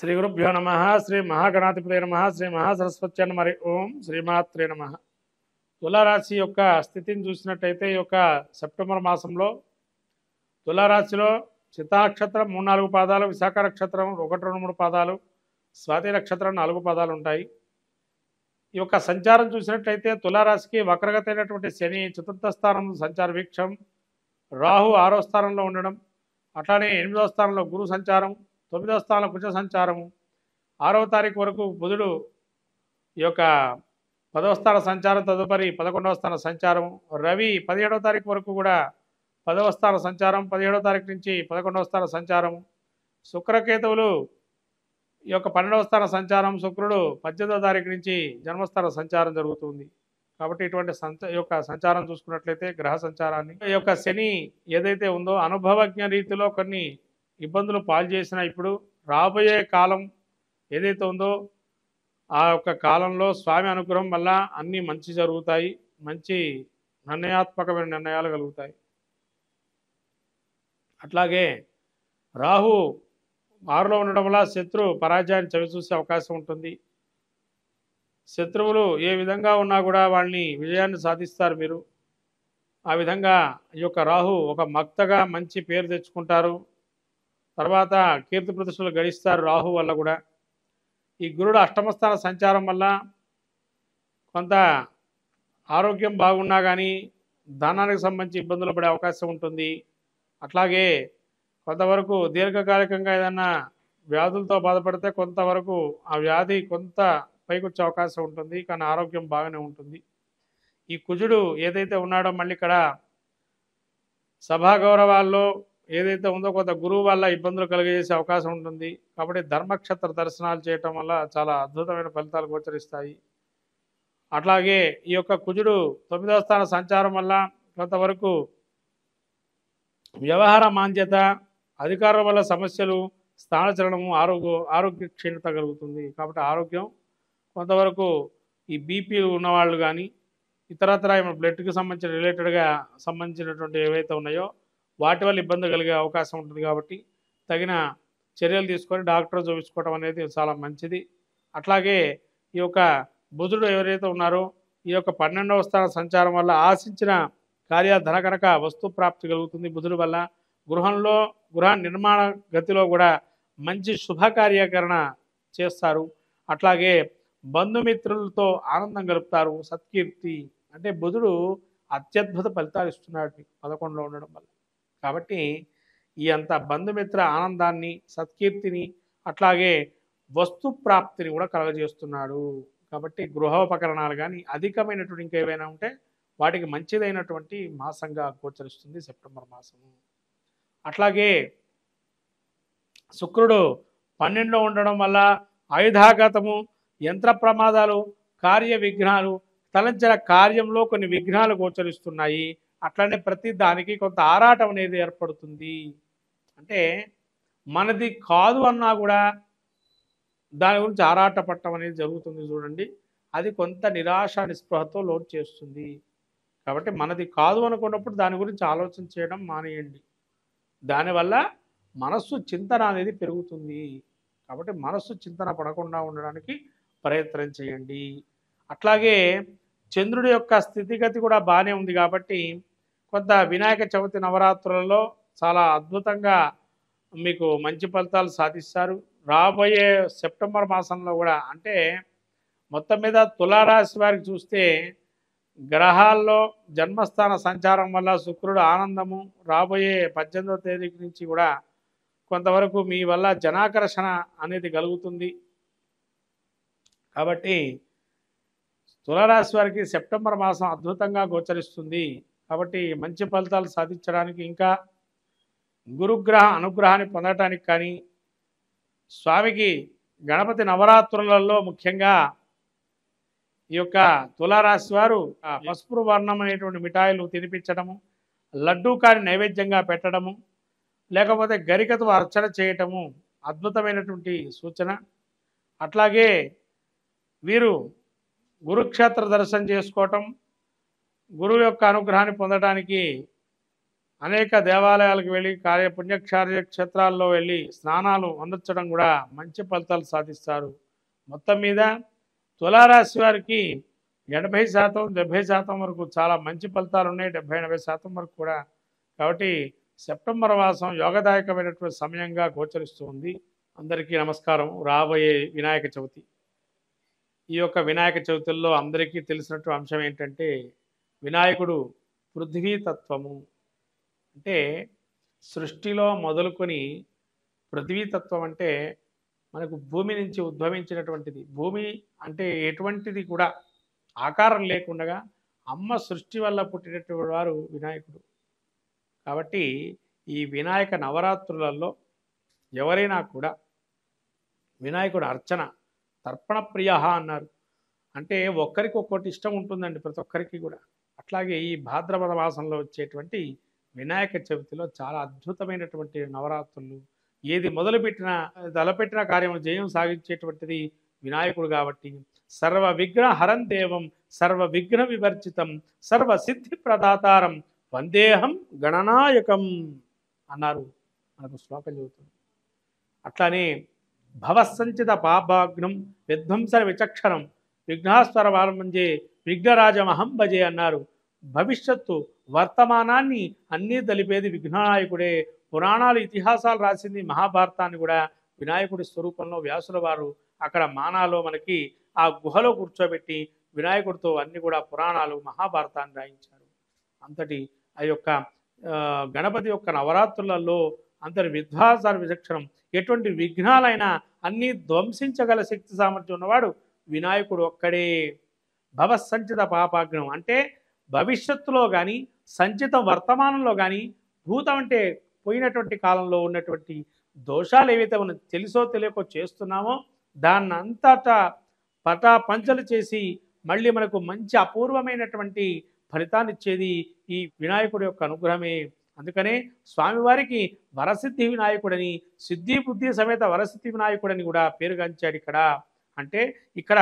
శ్రీ గురుభ్యో నమ శ్రీ మహాగణాధిపతే నమ శ్రీ మహాసరస్వత్య నమ ఓం శ్రీమాత్రే నమ. తులారాశి యొక్క స్థితిని చూసినట్టయితే ఈ యొక్క సెప్టెంబర్ మాసంలో తులారాశిలో చిత్తా నక్షత్రం 3-4 పాదాలు, విశాఖ నక్షత్రం 1-2-3 పాదాలు, స్వాతి నక్షత్రం 4 పాదాలు ఉంటాయి. ఈ యొక్క సంచారం చూసినట్లయితే తులారాశికి వక్రగతి అయినటువంటి శని చతుర్థ స్థానం సంచార వీక్షం, రాహు 6వ స్థానంలో ఉండడం, అట్లానే 8వ స్థానంలో గురు సంచారం, 9వ స్థానంలో కుజ సంచారము, 6వ తారీఖు వరకు బుధుడు ఈ యొక్క 10వ స్థాన సంచారం, తదుపరి 11వ స్థాన సంచారం, రవి 17వ తారీఖు వరకు కూడా 10వ స్థాన సంచారం, 17వ తారీఖు నుంచి 11వ స్థాన సంచారం, శుక్రకేతువులు ఈ యొక్క 12వ స్థాన సంచారం, శుక్రుడు 18వ తారీఖు నుంచి జన్మస్థాన సంచారం జరుగుతుంది. కాబట్టి ఇటువంటి ఈ యొక్క సంచారం చూసుకున్నట్లయితే గ్రహ సంచారాన్ని ఈ యొక్క శని ఏదైతే ఉందో అనుభవజ్ఞ రీతిలో కొన్ని ఇబ్బందులు పాలు చేసిన ఇప్పుడు రాబోయే కాలం ఏదైతే ఉందో ఆ యొక్క కాలంలో స్వామి అనుగ్రహం వల్ల అన్నీ మంచి జరుగుతాయి, మంచి నిర్ణయాత్మకమైన నిర్ణయాలు కలుగుతాయి. అట్లాగే రాహు 6లో ఉండడం వల్ల శత్రు పరాజయాన్ని చవిచూసే అవకాశం ఉంటుంది. శత్రువులు ఏ విధంగా ఉన్నా కూడా వాళ్ళని విజయాన్ని సాధిస్తారు మీరు. ఆ విధంగా ఈ యొక్క రాహు ఒక మక్తగా మంచి పేరు తెచ్చుకుంటారు. తర్వాత కీర్తి ప్రతిష్టలు గడిస్తారు రాహు వల్ల కూడా. ఈ గురుడు అష్టమస్థాన సంచారం వల్ల కొంత ఆరోగ్యం బాగున్నా కానీ ధనానికి సంబంధించి ఇబ్బందులు పడే అవకాశం ఉంటుంది. అట్లాగే కొంతవరకు దీర్ఘకాలికంగా ఏదన్నా వ్యాధులతో బాధపడితే కొంతవరకు ఆ వ్యాధి కొంత పైకొచ్చే అవకాశం ఉంటుంది, కానీ ఆరోగ్యం బాగానే ఉంటుంది. ఈ కుజుడు ఏదైతే ఉన్నాడో మళ్ళీ ఇక్కడ సభా గౌరవాల్లో ఏదైతే ఉందో కొంత గురువు వల్ల ఇబ్బందులు కలిగజేసే అవకాశం ఉంటుంది. కాబట్టి ధర్మక్షేత్ర దర్శనాలు చేయటం వల్ల చాలా అద్భుతమైన ఫలితాలు గోచరిస్తాయి. అట్లాగే ఈ యొక్క కుజుడు 9వ స్థాన సంచారం వల్ల కొంతవరకు వ్యవహార మాంద్యత, అధికారుల వల్ల సమస్యలు, స్థానచలనము, ఆరోగ్య క్షీణత కలుగుతుంది. కాబట్టి ఆరోగ్యం కొంతవరకు ఈ బీపీ ఉన్నవాళ్ళు కానీ ఇతరత్ర బ్లడ్కి సంబంధించిన రిలేటెడ్గా సంబంధించినటువంటి ఏవైతే ఉన్నాయో వాటి వల్ల ఇబ్బంది కలిగే అవకాశం ఉంటుంది. కాబట్టి తగిన చర్యలు తీసుకొని డాక్టర్ చూపించుకోవడం అనేది చాలా మంచిది. అట్లాగే ఈ యొక్క బుధుడు ఎవరైతే ఉన్నారో ఈ యొక్క 12వ స్థాన సంచారం వల్ల ఆశించిన కార్యాధన కనుక వస్తు ప్రాప్తి కలుగుతుంది. బుధుడు వల్ల గృహ నిర్మాణ గతిలో కూడా మంచి శుభకార్యకరణ చేస్తారు. అట్లాగే బంధుమిత్రులతో ఆనందం గలుపుతారు. సత్కీర్తి అంటే బుధుడు అత్యద్భుత ఫలితాలు ఇస్తున్నాడు మీకు 11లో ఉండడం వల్ల. కాబట్టి ఈ అంత బంధుమిత్ర ఆనందాన్ని, సత్కీర్తిని, అట్లాగే వస్తు ప్రాప్తిని కూడా కలగజేస్తున్నాడు. కాబట్టి గృహోపకరణాలు కానీ అధికమైనటువంటి ఇంకేవైనా ఉంటే వాటికి మంచిదైనటువంటి మాసంగా గోచరిస్తుంది సెప్టెంబర్ మాసము. అట్లాగే శుక్రుడు 12లో ఉండడం వల్ల ఆయుధాఘాతము, యంత్ర ప్రమాదాలు, కార్య విఘ్నాలు, తలంచిన కార్యంలో కొన్ని విఘ్నాలు గోచరిస్తున్నాయి. అట్లనే ప్రతి దానికి కొంత ఆరాటం అనేది ఏర్పడుతుంది. అంటే మనది కాదు అన్నా కూడా దాని గురించి ఆరాటపడటం అనేది జరుగుతుంది చూడండి. అది కొంత నిరాశ నిస్పృహతో లోటు చేస్తుంది. కాబట్టి మనది కాదు అనుకున్నప్పుడు దాని గురించి ఆలోచన చేయడం మానేయండి. దానివల్ల మనస్సు చింతన అనేది పెరుగుతుంది. కాబట్టి మనస్సు చింతన పడకుండా ఉండడానికి ప్రయత్నం చేయండి. అట్లాగే చంద్రుడి యొక్క స్థితిగతి కూడా బాగానే ఉంది. కాబట్టి కొంత వినాయక చవితి నవరాత్రులలో చాలా అద్భుతంగా మీకు మంచి ఫలితాలు సాధిస్తారు. రాబోయే సెప్టెంబర్ మాసంలో కూడా అంటే మొత్తం మీద తులారాశి వారికి చూస్తే గ్రహాల్లో జన్మస్థాన సంచారం వల్ల శుక్రుడు ఆనందము, రాబోయే 18వ తేదీ నుంచి కూడా కొంతవరకు మీ వల్ల జనాకర్షణ అనేది కలుగుతుంది. కాబట్టి తులారాశి వారికి సెప్టెంబర్ మాసం అద్భుతంగా గోచరిస్తుంది. కాబట్టి మంచి ఫలితాలు సాధించడానికి ఇంకా గురుగ్రహ అనుగ్రహాన్ని పొందటానికి కానీ స్వామికి గణపతి నవరాత్రులలో ముఖ్యంగా ఈ యొక్క తులారాశి వారు పసుపు వర్ణం అనేటువంటి మిఠాయిలు తినిపించడము, లడ్డూ కాని నైవేద్యంగా పెట్టడము, లేకపోతే గరికతో అర్చన చేయటము అద్భుతమైనటువంటి సూచన. అట్లాగే వీరు గురుక్షేత్ర దర్శనం చేసుకోవటం, గురువు యొక్క అనుగ్రహాన్ని పొందడానికి అనేక దేవాలయాలకు వెళ్ళి పుణ్యక్షార్య క్షేత్రాల్లో వెళ్ళి స్నానాలు అందించడం కూడా మంచి ఫలితాలు సాధిస్తారు. మొత్తం మీద తులారాశి వారికి 80% 70% వరకు చాలా మంచి ఫలితాలు ఉన్నాయి. 70-80% వరకు కూడా. కాబట్టి సెప్టెంబర్ మాసం యోగదాయకమైనటువంటి సమయంగా గోచరిస్తూ ఉంది. అందరికీ నమస్కారం. రాబోయే వినాయక చవితి, ఈ యొక్క వినాయక చవితుల్లో అందరికీ తెలిసినటువంటి అంశం ఏంటంటే వినాయకుడు పృథ్వీతత్వము. అంటే సృష్టిలో మొదలుకొని పృథ్వీతత్వం అంటే మనకు భూమి నుంచి ఉద్భవించినటువంటిది. భూమి అంటే ఎటువంటిది కూడా ఆకారం లేకుండా అమ్మ సృష్టి వల్ల పుట్టినటువంటి వారు వినాయకుడు. కాబట్టి ఈ వినాయక నవరాత్రులలో ఎవరైనా కూడా వినాయకుడు అర్చన తర్పణ ప్రియ అన్నారు. అంటే ఒక్కరికి ఒక్కటి ఇష్టం ఉంటుందండి ప్రతి ఒక్కరికి కూడా. అట్లాగే ఈ భాద్రపద మాసంలో వచ్చేటువంటి వినాయక చవితిలో చాలా అద్భుతమైనటువంటి నవరాత్రులు. ఏది మొదలుపెట్టినా తలపెట్టిన కార్యం జయం సాగించేటువంటిది వినాయకుడు. కాబట్టి సర్వ విఘ్న హరం దేవం సర్వ విఘ్న వివర్జితం సర్వ సిద్ధి ప్రదాతారం వందేహం గణనాయకం అన్నారు. మనకు శ్లోకం చెబుతుంది. అట్లానే భవసంచిత పాపాగ్నం విధ్వంసర విచక్షణం విఘ్నాస్వర వారమంజే విఘ్నరాజమహం భజే అన్నారు. భవిష్యత్తు వర్తమానాన్ని అన్నీ తెలిపేది విఘ్ననాయకుడే. పురాణాలు ఇతిహాసాలు రాసింది మహాభారతాన్ని కూడా వినాయకుడి స్వరూపంలో వ్యాసుల వారు అక్కడ మానాలో మనకి ఆ గుహలో కూర్చోబెట్టి వినాయకుడితో అన్ని కూడా పురాణాలు మహాభారతాన్ని రాయించారు. అంతటి ఆ యొక్క గణపతి యొక్క నవరాత్రులలో అంతటి విధ్వాసార విచక్షణం ఎటువంటి విఘ్నాలైనా అన్నీ ధ్వంసించగల శక్తి సామర్థ్యం ఉన్నవాడు వినాయకుడు ఒక్కడే. భవసంచిత పాపాగ్నం అంటే భవిష్యత్తులో కానీ సంచిత వర్తమానంలో కానీ భూతం అంటే పోయినటువంటి కాలంలో ఉన్నటువంటి దోషాలు ఏవైతే మనం తెలుసో తెలియకో చేస్తున్నామో దాన్ని అంతటా పటాపంచలు చేసి మళ్ళీ మనకు మంచి అపూర్వమైనటువంటి ఫలితాన్ని ఇచ్చేది ఈ వినాయకుడి యొక్క అనుగ్రహమే. అందుకనే స్వామివారికి వరసిద్ధి వినాయకుడని సిద్ధి బుద్ధి సమేత వరసిద్ధి వినాయకుడని కూడా పేరుగాంచాడు ఇక్కడ. అంటే ఇక్కడ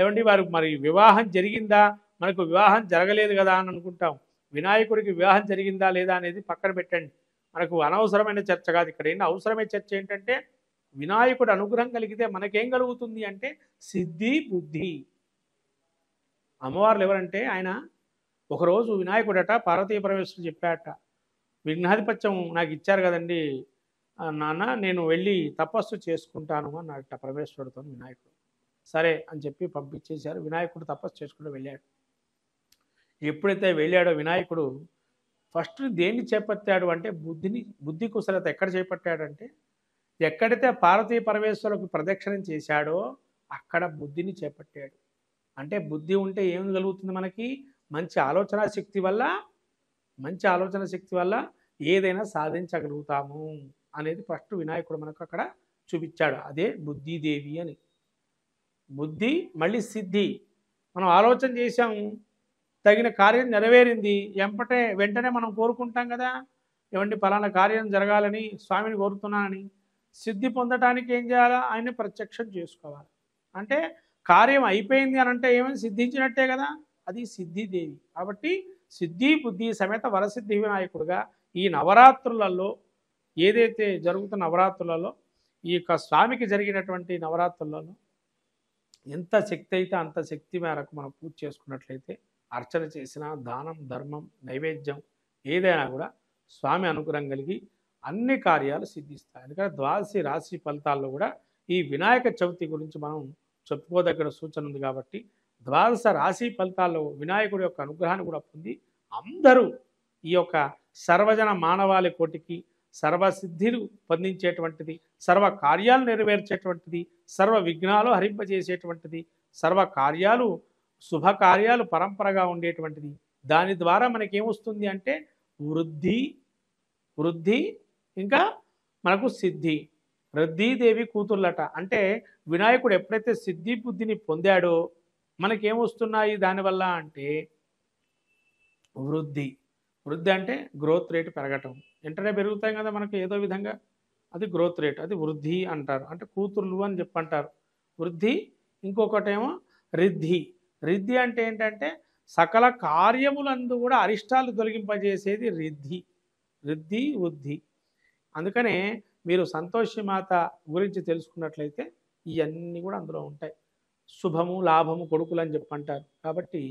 ఏమండి వారు మరి వివాహం జరిగిందా, మనకు వివాహం జరగలేదు కదా అని అనుకుంటాం. వినాయకుడికి వివాహం జరిగిందా లేదా అనేది పక్కన పెట్టండి, మనకు అనవసరమైన చర్చ కాదు. ఇక్కడ ఏంటి అవసరమైన చర్చ ఏంటంటే వినాయకుడు అనుగ్రహం కలిగితే మనకేం కలుగుతుంది అంటే సిద్ధి బుద్ధి. అమ్మవార్లు ఎవరంటే ఆయన ఒకరోజు వినాయకుడట పార్వతీ పరమేశ్వరుడు చెప్పాట, విఘ్నాధిపత్యం నాకు ఇచ్చారు కదండి నాన్న, నేను వెళ్ళి తపస్సు చేసుకుంటాను అన్నట పరమేశ్వరుడితో వినాయకుడు. సరే అని చెప్పి పంపించేశారు. వినాయకుడు తపస్సు చేసుకుంటూ వెళ్ళాడు. ఎప్పుడైతే వెళ్ళాడో వినాయకుడు ఫస్ట్ దేన్ని చేపట్టాడు అంటే బుద్ధి కుశలత ఎక్కడ చేపట్టాడంటే ఎక్కడైతే పార్వతీ పరమేశ్వరులకు ప్రదక్షిణం చేశాడో అక్కడ బుద్ధిని చేపట్టాడు. అంటే బుద్ధి ఉంటే ఏం కలుగుతుంది మనకి, మంచి ఆలోచన శక్తి వల్ల ఏదైనా సాధించగలుగుతాము అనేది ఫస్ట్ వినాయకుడు మనకు అక్కడ చూపించాడు. అదే బుద్ధిదేవి అని. బుద్ధి మళ్ళీ సిద్ధి. మనం ఆలోచన చేశాము, తగిన కార్యం నెరవేరింది, వెంటనే మనం కోరుకుంటాం కదా, ఏమండి ఫలానా కార్యం జరగాలని స్వామిని కోరుతున్నానని. సిద్ధి పొందటానికి ఏం చేయాలా, ఆయన్ని ప్రత్యక్షం చేసుకోవాలి. అంటే కార్యం అయిపోయింది అని అంటే ఏమైనా సిద్ధించినట్టే కదా, అది సిద్ధిదేవి. కాబట్టి సిద్ధి బుద్ధి సమేత వరసిద్ధి వినాయకుడుగా ఈ నవరాత్రులలో ఏదైతే జరుగుతున్న నవరాత్రులలో ఈ యొక్క స్వామికి జరిగినటువంటి నవరాత్రులలో ఎంత శక్తి అయితే అంత శక్తి మేరకు మనం పూజ చేసుకున్నట్లయితే అర్చన చేసిన దానం ధర్మం నైవేద్యం ఏదైనా కూడా స్వామి అనుగ్రహం కలిగి అన్ని కార్యాలు సిద్ధిస్తాయి. ఎందుకంటే ద్వాదశి రాశి ఫలితాల్లో కూడా ఈ వినాయక చవితి గురించి మనం చెప్పుకోదగిన సూచన ఉంది. కాబట్టి ద్వాదశ రాశి ఫలితాల్లో వినాయకుడి యొక్క అనుగ్రహాన్ని కూడా పొంది అందరూ ఈ యొక్క సర్వజన మానవాళి కోటికి సర్వసిద్ధిలు పొందించేటువంటిది, సర్వ కార్యాలు నెరవేర్చేటువంటిది, సర్వ విఘ్నాలు హరింపజేసేటువంటిది, సర్వ కార్యాలు శుభకార్యాలు పరంపరగా ఉండేటువంటిది. దాని ద్వారా మనకేమొస్తుంది అంటే వృద్ధి ఇంకా మనకు సిద్ధి. వృద్ధిదేవి కూతుర్లట. అంటే వినాయకుడు ఎప్పుడైతే సిద్ధి బుద్ధిని పొందాడో మనకేమొస్తున్నాయి దానివల్ల అంటే వృద్ధి అంటే గ్రోత్ రేటు పెరగటం. వెంటనే పెరుగుతాయి కదా మనకు ఏదో విధంగా, అది గ్రోత్ రేట్, అది వృద్ధి అంటారు. అంటే కూతుర్లు అని చెప్పంటారు వృద్ధి. ఇంకొకటేమో రిద్ధి అంటే ఏంటంటే సకల కార్యములందు కూడా అరిష్టాలు తొలగింపజేసేది రిద్ధి. రిద్ధి వృద్ధి. అందుకనే మీరు సంతోషి మాత గురించి తెలుసుకున్నట్లయితే ఇవన్నీ కూడా అందులో ఉంటాయి. శుభము లాభము కొడుకులు అని చెప్పంటారు. కాబట్టి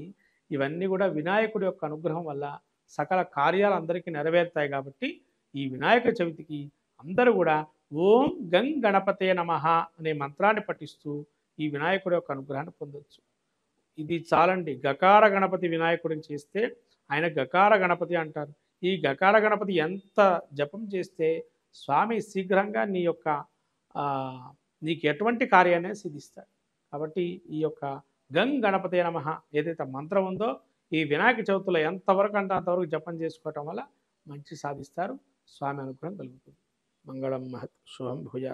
ఇవన్నీ కూడా వినాయకుడి యొక్క అనుగ్రహం వల్ల సకల కార్యాలు అందరికీ నెరవేరుతాయి. కాబట్టి ఈ వినాయక చవితికి అందరూ కూడా ఓం గం గణపతే నమః అనే మంత్రాన్ని పఠిస్తూ ఈ వినాయకుడి యొక్క అనుగ్రహాన్ని పొందొచ్చు. ఇది చాలండి. గకార గణపతి వినాయకుడిని చేస్తే ఆయన గకార గణపతి అంటారు. ఈ గకార గణపతి ఎంత జపం చేస్తే స్వామి శీఘ్రంగా నీ యొక్క నీకు ఎటువంటి కార్యాన్ని సిద్ధిస్తాడు. కాబట్టి ఈ యొక్క గం గణపతే నమః ఏదైతే మంత్రం ఉందో ఈ వినాయక చవితిలో ఎంతవరకు అంటే అంతవరకు జపం చేసుకోవటం వల్ల మంచి సాధిస్తారు. స్వామి అనుగ్రహం కలుగుతుంది. మంగళం మహత్ శుభం భూయా.